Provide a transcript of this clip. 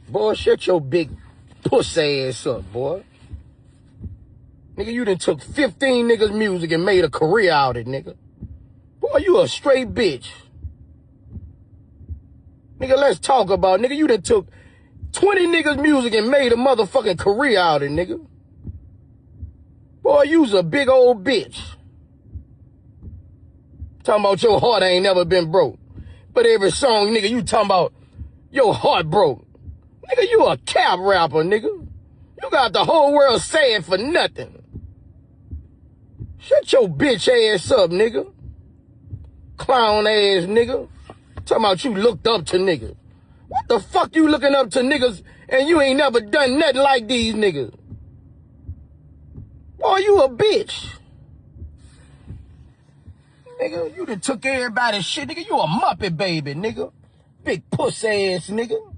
Boy, shut your big pussy ass up, boy. Nigga, you done took 15 niggas' music and made a career out of it, nigga. Boy, you a straight bitch. Nigga, let's talk about it. Nigga, you done took 20 niggas' music and made a motherfucking career out of it, nigga. Boy, you's a big old bitch. Talking about your heart ain't never been broke. But every song, nigga, you talking about your heart broke. Nigga, you a cap rapper, nigga. You got the whole world saying for nothing. Shut your bitch ass up, nigga. Clown ass nigga. Talking about you looked up to niggas. What the fuck you looking up to niggas and you ain't never done nothing like these niggas? Boy, you a bitch. Nigga, you done took everybody's shit, nigga. You a Muppet baby, nigga. Big puss ass nigga.